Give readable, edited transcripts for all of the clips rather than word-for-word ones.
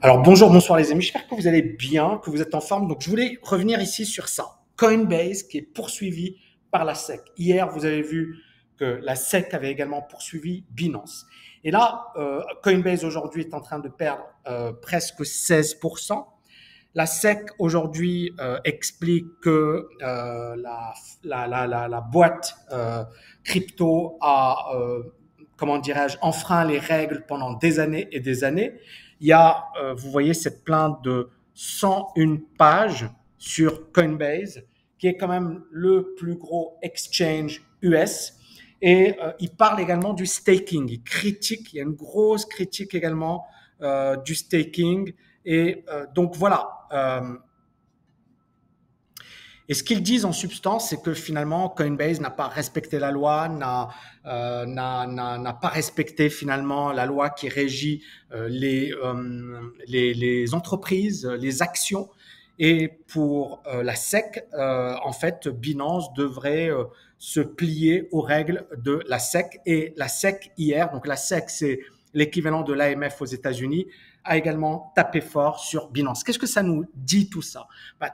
Alors bonjour, bonsoir les amis, j'espère que vous allez bien, que vous êtes en forme. Donc je voulais revenir ici sur ça. Coinbase qui est poursuivi par la SEC. Hier, vous avez vu que la SEC avait également poursuivi Binance. Et là, Coinbase aujourd'hui est en train de perdre presque 16%. La SEC aujourd'hui explique que la boîte crypto a, comment dirais-je, enfreint les règles pendant des années et des années. Il y a, vous voyez, cette plainte de 101 pages sur Coinbase, qui est quand même le plus gros exchange US. Et il parle également du staking. Il critique, il y a une grosse critique également du staking. Et donc voilà. Et ce qu'ils disent en substance, c'est que finalement Coinbase n'a pas respecté la loi, n'a pas respecté finalement la loi qui régit les entreprises, les actions. Et pour la SEC, en fait, Binance devrait se plier aux règles de la SEC. Et la SEC hier, donc la SEC, c'est l'équivalent de l'AMF aux États-Unis, a également tapé fort sur Binance. Qu'est-ce que ça nous dit tout ça?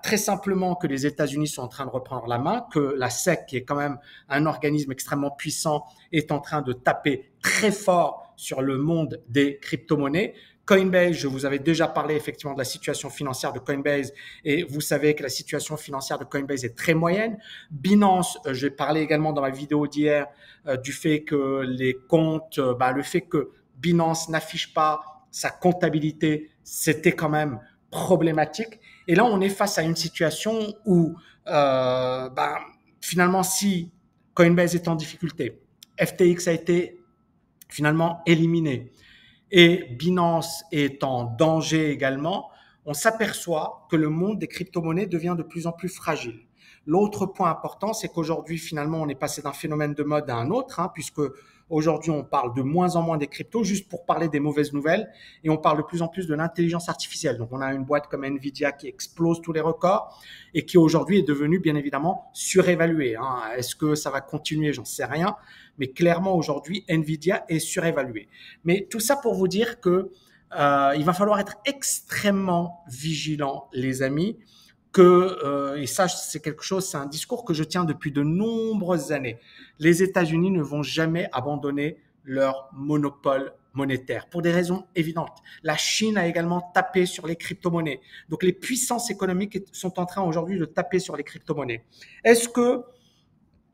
Très simplement que les États-Unis sont en train de reprendre la main, que la SEC, qui est quand même un organisme extrêmement puissant, est en train de taper très fort sur le monde des crypto-monnaies. Coinbase, je vous avais déjà parlé effectivement de la situation financière de Coinbase et vous savez que la situation financière de Coinbase est très moyenne. Binance, j'ai parlé également dans ma vidéo d'hier du fait que les comptes, le fait que Binance n'affiche pas sa comptabilité, c'était quand même problématique. Et là, on est face à une situation où, finalement, si Coinbase est en difficulté, FTX a été finalement éliminé et Binance est en danger également, on s'aperçoit que le monde des crypto-monnaies devient de plus en plus fragile. L'autre point important, c'est qu'aujourd'hui, finalement, on est passé d'un phénomène de mode à un autre, puisque aujourd'hui, on parle de moins en moins des cryptos, juste pour parler des mauvaises nouvelles, et on parle de plus en plus de l'intelligence artificielle. Donc, on a une boîte comme Nvidia qui explose tous les records et qui aujourd'hui est devenue, bien évidemment, surévaluée. Est-ce que ça va continuer? J'en sais rien. Mais clairement, aujourd'hui, Nvidia est surévaluée. Mais tout ça pour vous dire que il va falloir être extrêmement vigilant, les amis, et ça, c'est quelque chose, c'est un discours que je tiens depuis de nombreuses années. Les États-Unis ne vont jamais abandonner leur monopole monétaire pour des raisons évidentes. La Chine a également tapé sur les crypto-monnaies. Donc, les puissances économiques sont en train aujourd'hui de taper sur les crypto-monnaies. Est-ce que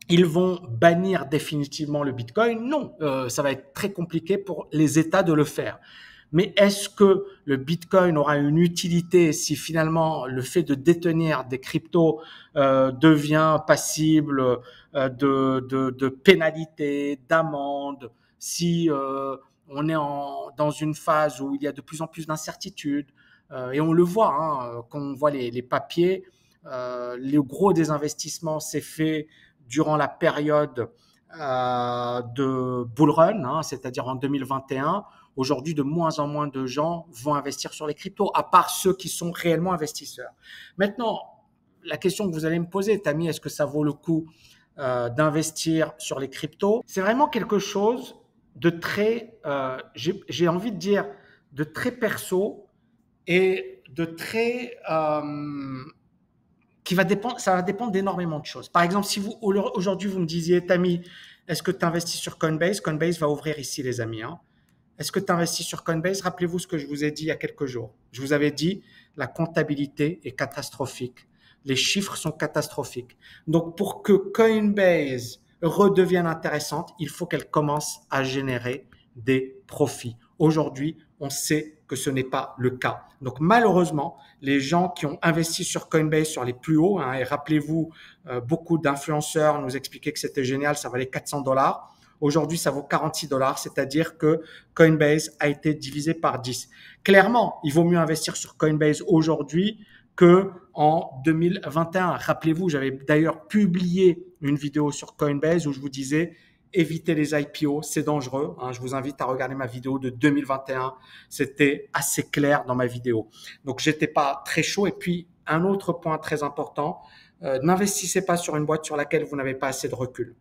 ils vont bannir définitivement le Bitcoin? Non, ça va être très compliqué pour les États de le faire. Mais est-ce que le Bitcoin aura une utilité si finalement le fait de détenir des cryptos devient passible de pénalités, d'amendes, si on est dans une phase où il y a de plus en plus d'incertitudes, et on le voit, quand on voit les papiers, le gros des investissements s'est fait durant la période de bull run, c'est-à-dire en 2021. Aujourd'hui, de moins en moins de gens vont investir sur les cryptos, à part ceux qui sont réellement investisseurs. Maintenant, la question que vous allez me poser, Tammy, est-ce que ça vaut le coup d'investir sur les cryptos? C'est vraiment quelque chose de très, j'ai envie de dire, de très perso et de très qui va dépendre, ça va dépendre d'énormément de choses. Par exemple, si vous aujourd'hui vous me disiez, Tammy, est-ce que tu investis sur Coinbase? Coinbase va ouvrir ici, les amis. Est-ce que tu investis sur Coinbase? Rappelez-vous ce que je vous ai dit il y a quelques jours. Je vous avais dit, la comptabilité est catastrophique. Les chiffres sont catastrophiques. Donc, pour que Coinbase redevienne intéressante, il faut qu'elle commence à générer des profits. Aujourd'hui, on sait que ce n'est pas le cas. Donc malheureusement, les gens qui ont investi sur Coinbase sur les plus hauts, et rappelez-vous, beaucoup d'influenceurs nous expliquaient que c'était génial, ça valait 400 $. Aujourd'hui, ça vaut 46 $, c'est-à-dire que Coinbase a été divisé par 10. Clairement, il vaut mieux investir sur Coinbase aujourd'hui que en 2021. Rappelez-vous, j'avais d'ailleurs publié une vidéo sur Coinbase où je vous disais évitez les IPO, c'est dangereux. Je vous invite à regarder ma vidéo de 2021. C'était assez clair dans ma vidéo. Donc, j'étais pas très chaud. Et puis, un autre point très important, n'investissez pas sur une boîte sur laquelle vous n'avez pas assez de recul.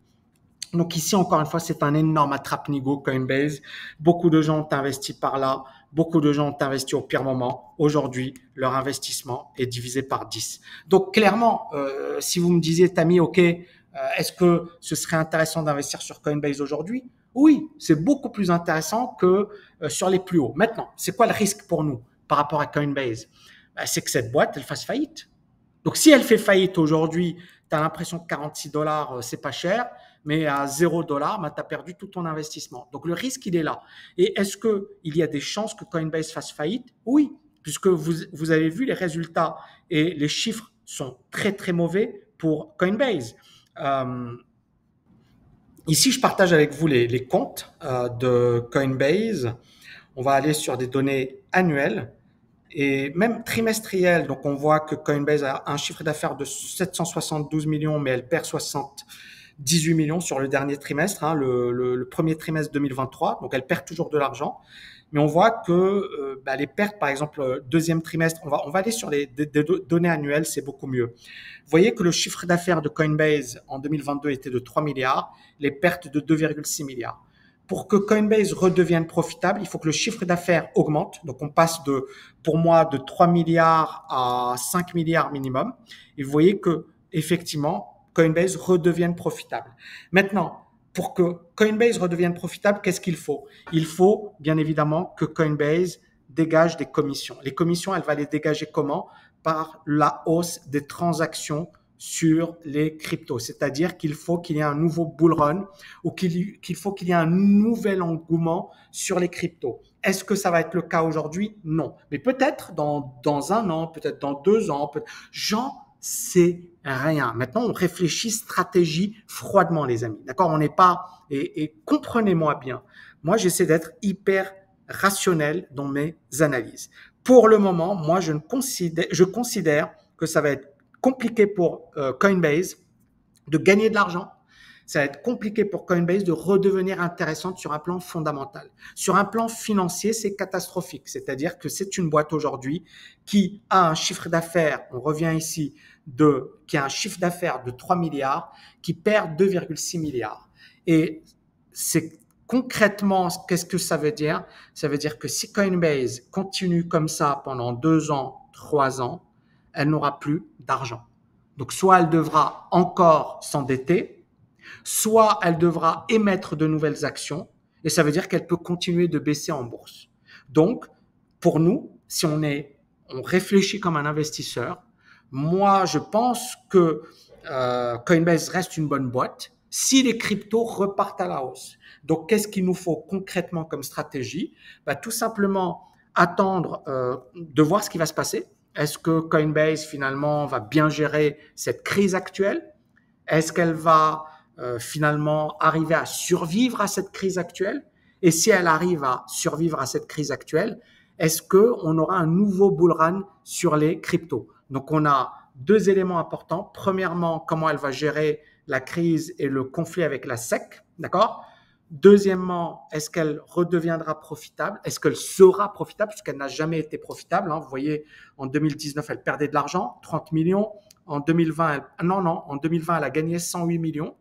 Donc ici, encore une fois, c'est un énorme attrape-nigo Coinbase. Beaucoup de gens ont investi par là. Beaucoup de gens ont investi au pire moment. Aujourd'hui, leur investissement est divisé par 10. Donc clairement, si vous me disiez, Tammy, OK, est-ce que ce serait intéressant d'investir sur Coinbase aujourd'hui? Oui, c'est beaucoup plus intéressant que sur les plus hauts. Maintenant, c'est quoi le risque pour nous par rapport à Coinbase? Ben, c'est que cette boîte, elle fasse faillite. Donc, si elle fait faillite aujourd'hui, tu as l'impression que 46 dollars, c'est pas cher, mais à 0 dollars, bah, tu as perdu tout ton investissement. Donc, le risque, il est là. Et est-ce qu'il y a des chances que Coinbase fasse faillite? Oui, puisque vous avez vu les résultats et les chiffres sont très, très mauvais pour Coinbase. Euh, Ici, je partage avec vous les comptes de Coinbase. On va aller sur des données annuelles et même trimestrielles. Donc, on voit que Coinbase a un chiffre d'affaires de 772 millions, mais elle perd 78 millions sur le dernier trimestre, hein, le premier trimestre 2023. Donc, elle perd toujours de l'argent. Mais on voit que les pertes, par exemple, deuxième trimestre, on va aller sur des données annuelles, c'est beaucoup mieux. Vous voyez que le chiffre d'affaires de Coinbase en 2022 était de 3 milliards, les pertes de 2,6 milliards. Pour que Coinbase redevienne profitable, il faut que le chiffre d'affaires augmente. Donc, on passe pour moi, de 3 milliards à 5 milliards minimum. Et vous voyez que, effectivement, Coinbase redevienne profitable. Maintenant, pour que Coinbase redevienne profitable, qu'est-ce qu'il faut? Il faut, bien évidemment, que Coinbase dégage des commissions. Les commissions, elle va les dégager comment? Par la hausse des transactions sur les cryptos. C'est-à-dire qu'il faut qu'il y ait un nouveau bull run ou qu'il faut qu'il y ait un nouvel engouement sur les cryptos. Est-ce que ça va être le cas aujourd'hui? Non. Mais peut-être dans un an, peut-être dans 2 ans, j'en sais rien. Maintenant, on réfléchit stratégie froidement, les amis. D'accord? On n'est pas, et comprenez-moi bien. Moi, j'essaie d'être hyper rationnel dans mes analyses. Pour le moment, moi, je considère que ça va être compliqué pour Coinbase de gagner de l'argent. Ça va être compliqué pour Coinbase de redevenir intéressante sur un plan fondamental. Sur un plan financier, c'est catastrophique. C'est-à-dire que c'est une boîte aujourd'hui qui a un chiffre d'affaires, on revient ici, qui a un chiffre d'affaires de 3 milliards, qui perd 2,6 milliards. Et c'est concrètement, qu'est-ce que ça veut dire? Ça veut dire que si Coinbase continue comme ça pendant 2 ans, 3 ans, elle n'aura plus d'argent. Donc, soit elle devra encore s'endetter, soit elle devra émettre de nouvelles actions, et ça veut dire qu'elle peut continuer de baisser en bourse. Donc, pour nous, si on réfléchit comme un investisseur, moi, je pense que Coinbase reste une bonne boîte si les cryptos repartent à la hausse. Donc, qu'est-ce qu'il nous faut concrètement comme stratégie? Tout simplement attendre de voir ce qui va se passer. Est-ce que Coinbase, finalement, va bien gérer cette crise actuelle? Est-ce qu'elle va finalement arriver à survivre à cette crise actuelle? Et si elle arrive à survivre à cette crise actuelle, est-ce qu'on aura un nouveau bull run sur les cryptos? Donc, on a 2 éléments importants. Premièrement, comment elle va gérer la crise et le conflit avec la SEC, d'accord? Deuxièmement, est-ce qu'elle redeviendra profitable? Est-ce qu'elle sera profitable? Puisqu'elle n'a jamais été profitable. Hein. Vous voyez, en 2019, elle perdait de l'argent, 30 millions. En 2020, en 2020, elle a gagné 108 millions.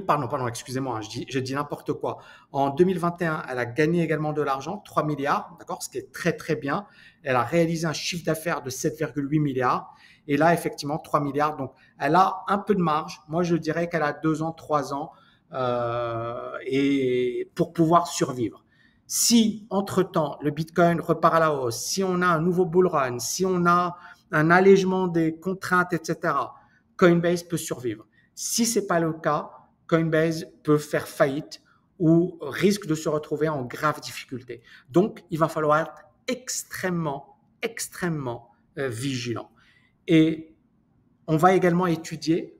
Pardon, excusez-moi, je dis n'importe quoi. En 2021, elle a gagné également de l'argent, 3 milliards, d'accord, ce qui est très, très bien. Elle a réalisé un chiffre d'affaires de 7,8 milliards. Et là, effectivement, 3 milliards. Donc, elle a un peu de marge. Moi, je dirais qu'elle a 2 ans, 3 ans et pour pouvoir survivre. Si, entre-temps, le Bitcoin repart à la hausse, si on a un nouveau bull run, si on a un allègement des contraintes, etc., Coinbase peut survivre. Si ce n'est pas le cas, Coinbase peut faire faillite ou risque de se retrouver en grave difficulté. Donc, il va falloir être extrêmement, extrêmement vigilant. Et on va également étudier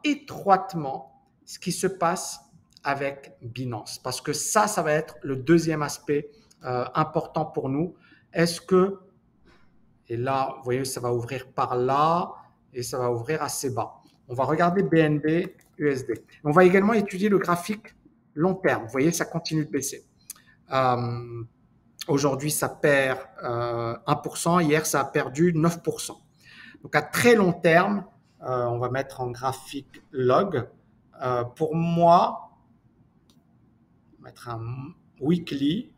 étroitement ce qui se passe avec Binance, parce que ça va être le deuxième aspect important pour nous. Est-ce que, et là, vous voyez, ça va ouvrir par là et ça va ouvrir assez bas. On va regarder BNB USD. On va également étudier le graphique long terme. Vous voyez, ça continue de baisser. Aujourd'hui, ça perd 1%. Hier, ça a perdu 9%. Donc, à très long terme, on va mettre en graphique log. Pour moi, mettre un weekly.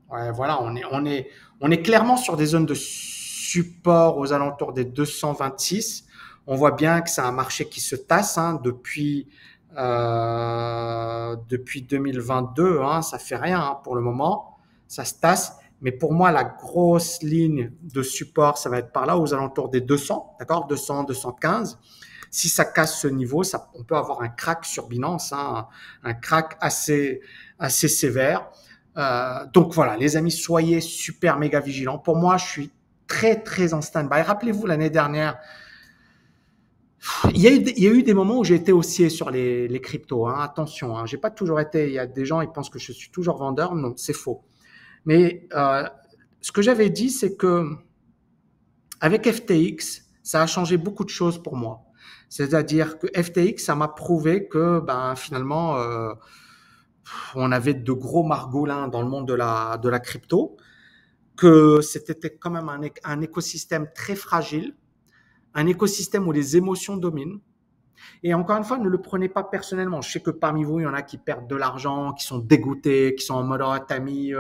Ouais, voilà, on est clairement sur des zones de support aux alentours des 226. On voit bien que c'est un marché qui se tasse hein, depuis 2022. Hein, ça fait rien hein, pour le moment. Ça se tasse. Mais pour moi, la grosse ligne de support, ça va être par là, aux alentours des 200, d'accord, 200, 215. Si ça casse ce niveau, on peut avoir un crack sur Binance, hein, un crack assez sévère. Donc voilà, les amis, soyez super méga vigilants. Pour moi, je suis très en stand-by. Rappelez-vous l'année dernière, il y a eu des moments où j'ai été haussier sur les cryptos. Hein. Attention, hein, j'ai pas toujours été. Il y a des gens, ils pensent que je suis toujours vendeur. Non, c'est faux. Mais ce que j'avais dit, c'est que avec FTX, ça a changé beaucoup de choses pour moi. C'est-à-dire que FTX, ça m'a prouvé que ben, finalement, on avait de gros margolins dans le monde de la crypto, que c'était quand même un écosystème très fragile, un écosystème où les émotions dominent. Et encore une fois, ne le prenez pas personnellement. Je sais que parmi vous, il y en a qui perdent de l'argent, qui sont dégoûtés, qui sont en mode oh, Tammy,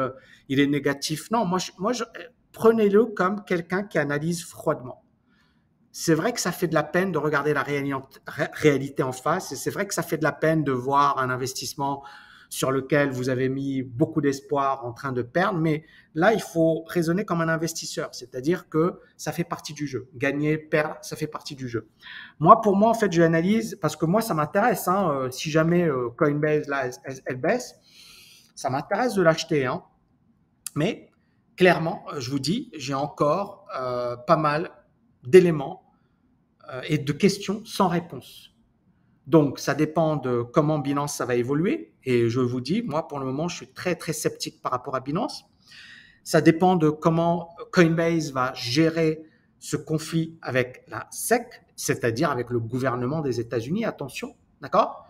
il est négatif. Non, prenez-le comme quelqu'un qui analyse froidement. C'est vrai que ça fait de la peine de regarder la réalité en face et c'est vrai que ça fait de la peine de voir un investissement sur lequel vous avez mis beaucoup d'espoir en train de perdre, mais là, il faut raisonner comme un investisseur, c'est-à-dire que ça fait partie du jeu. Gagner, perdre, ça fait partie du jeu. Moi, pour moi, en fait, je l'analyse parce que moi, ça m'intéresse. Hein, si jamais Coinbase, là, elle baisse, ça m'intéresse de l'acheter. Hein. Mais clairement, je vous dis, j'ai encore pas mal d'éléments et de questions sans réponse. Donc, ça dépend de comment Binance ça va évoluer. Et je vous dis, moi, pour le moment, je suis très sceptique par rapport à Binance. Ça dépend de comment Coinbase va gérer ce conflit avec la SEC, c'est-à-dire avec le gouvernement des États-Unis. Attention, d'accord?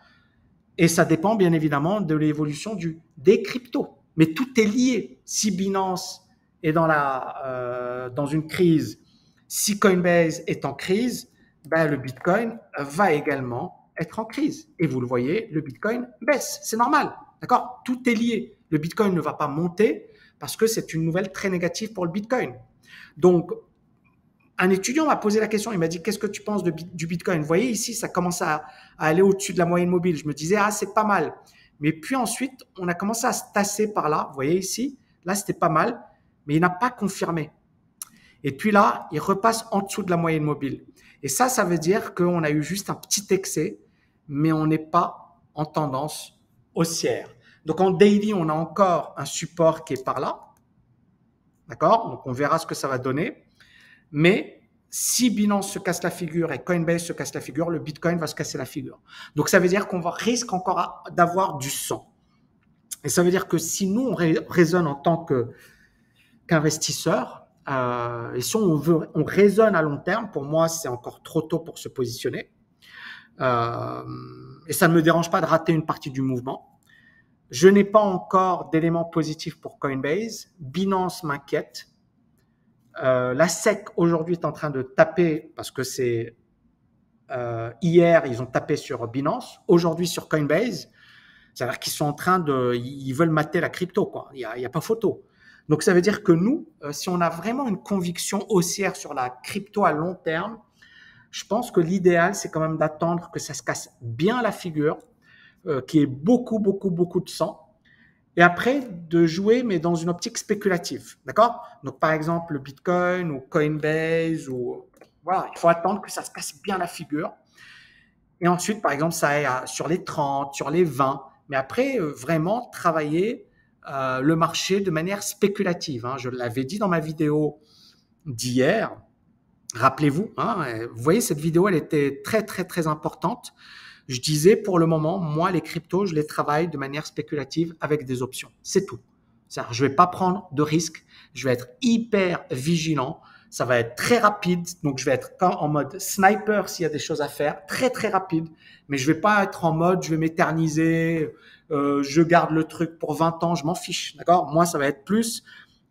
Et ça dépend bien évidemment de l'évolution des cryptos. Mais tout est lié. Si Binance est dans une crise, si Coinbase est en crise, ben, le Bitcoin va également être en crise. Et vous le voyez, le Bitcoin baisse. C'est normal. D'accord? Tout est lié. Le Bitcoin ne va pas monter parce que c'est une nouvelle très négative pour le Bitcoin. Donc, un étudiant m'a posé la question, il m'a dit qu'est-ce que tu penses du Bitcoin? Vous voyez ici, ça commence à aller au-dessus de la moyenne mobile. Je me disais, ah, c'est pas mal. Mais puis ensuite, on a commencé à se tasser par là. Vous voyez ici, là, c'était pas mal, mais il n'a pas confirmé. Et puis là, il repasse en dessous de la moyenne mobile. Et ça veut dire qu'on a eu juste un petit excès, mais on n'est pas en tendance haussière. Donc en daily, on a encore un support qui est par là. D'accord? Donc on verra ce que ça va donner. Mais si Binance se casse la figure et Coinbase se casse la figure, le Bitcoin va se casser la figure. Donc ça veut dire qu'on risque encore d'avoir du sang. Et ça veut dire que si nous, on raisonne en tant qu'investisseur, et si on raisonne à long terme, pour moi, c'est encore trop tôt pour se positionner. Et ça ne me dérange pas de rater une partie du mouvement. Je n'ai pas encore d'éléments positifs pour Coinbase. Binance m'inquiète. La SEC aujourd'hui est en train de taper parce que c'est hier ils ont tapé sur Binance, aujourd'hui sur Coinbase. C'est-à-dire qu'ils sont en train ils veulent mater la crypto quoi. Il y a pas photo. Donc ça veut dire que nous, si on a vraiment une conviction haussière sur la crypto à long terme, je pense que l'idéal c'est quand même d'attendre que ça se casse bien la figure, qu'il y ait beaucoup de sang. Et après, de jouer, mais dans une optique spéculative. D'accord? Donc, par exemple, le Bitcoin ou Coinbase, voilà, il faut attendre que ça se casse bien la figure. Et ensuite, par exemple, ça aille sur les 30, sur les 20. Mais après, vraiment travailler le marché de manière spéculative. Hein. Je l'avais dit dans ma vidéo d'hier. Rappelez-vous, hein, vous voyez, cette vidéo, elle était très importante. Je disais, pour le moment, moi, les cryptos, je les travaille de manière spéculative avec des options. C'est tout. C'est-à-dire, je ne vais pas prendre de risques. Je vais être hyper vigilant. Ça va être très rapide. Donc, je vais être en mode sniper s'il y a des choses à faire. Très rapide. Mais je ne vais pas être en mode, je vais m'éterniser. Je garde le truc pour 20 ans. Je m'en fiche. D'accord? Moi, ça va être plus,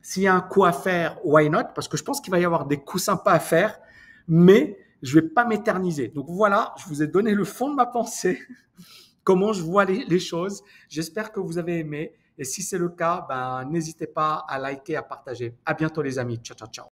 s'il y a un coup à faire, why not? Parce que je pense qu'il va y avoir des coups sympas à faire. Mais Je vais pas m'éterniser. Donc voilà, je vous ai donné le fond de ma pensée, comment je vois les choses. J'espère que vous avez aimé. Et si c'est le cas, ben, n'hésitez pas à liker, à partager. À bientôt les amis. Ciao, ciao, ciao.